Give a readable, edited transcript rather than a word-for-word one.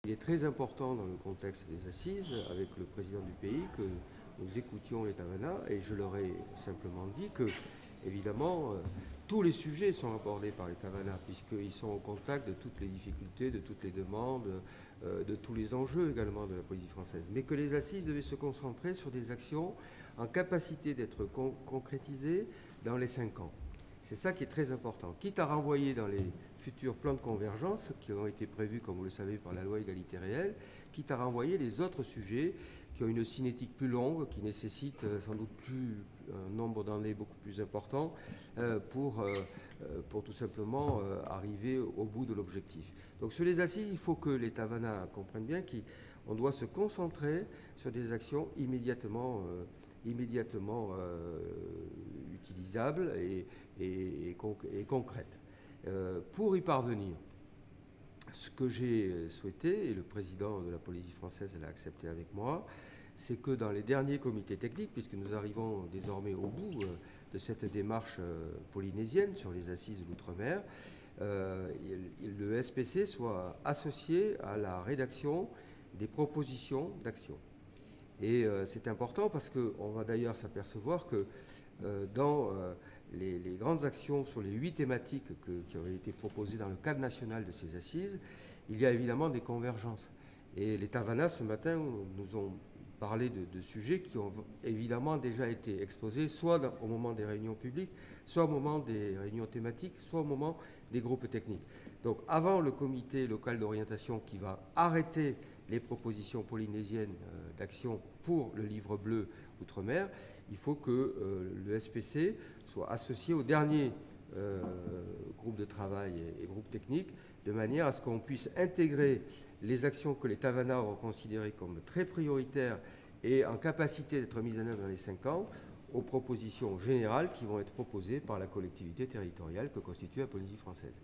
Il est très important dans le contexte des assises, avec le président du pays, que nous écoutions les Tavana, et je leur ai simplement dit que, évidemment, tous les sujets sont abordés par les Tavana, puisqu'ils sont au contact de toutes les difficultés, de toutes les demandes, de tous les enjeux également de la politique française, mais que les assises devaient se concentrer sur des actions en capacité d'être concrétisées dans les 5 ans. C'est ça qui est très important. Quitte à renvoyer dans les futurs plans de convergence qui ont été prévus, comme vous le savez, par la loi égalité réelle, quitte à renvoyer les autres sujets qui ont une cinétique plus longue, qui nécessitent sans doute un nombre d'années beaucoup plus important pour tout simplement arriver au bout de l'objectif. Donc sur les assises, il faut que les Tavana comprennent bien qu'on doit se concentrer sur des actions immédiatement utilisables et concrètes. Pour y parvenir, ce que j'ai souhaité, et le président de la Polynésie française l'a accepté avec moi, c'est que dans les derniers comités techniques, puisque nous arrivons désormais au bout de cette démarche polynésienne sur les assises de l'outre-mer, le SPC soit associé à la rédaction des propositions d'action. Et c'est important parce qu'on va d'ailleurs s'apercevoir que dans les grandes actions sur les 8 thématiques qui auraient été proposées dans le cadre national de ces assises, il y a évidemment des convergences. Et les Tavana, ce matin, nous ont parlé de sujets qui ont évidemment déjà été exposés, soit au moment des réunions publiques, soit au moment des réunions thématiques, soit au moment des groupes techniques. Donc avant le comité local d'orientation qui va arrêter les propositions polynésiennes d'action pour le livre bleu Outre-mer, il faut que le SPC soit associé au dernier groupe de travail et groupe technique, de manière à ce qu'on puisse intégrer les actions que les Tavana ont considérées comme très prioritaires et en capacité d'être mises en œuvre dans les 5 ans, aux propositions générales qui vont être proposées par la collectivité territoriale que constitue la Polynésie française.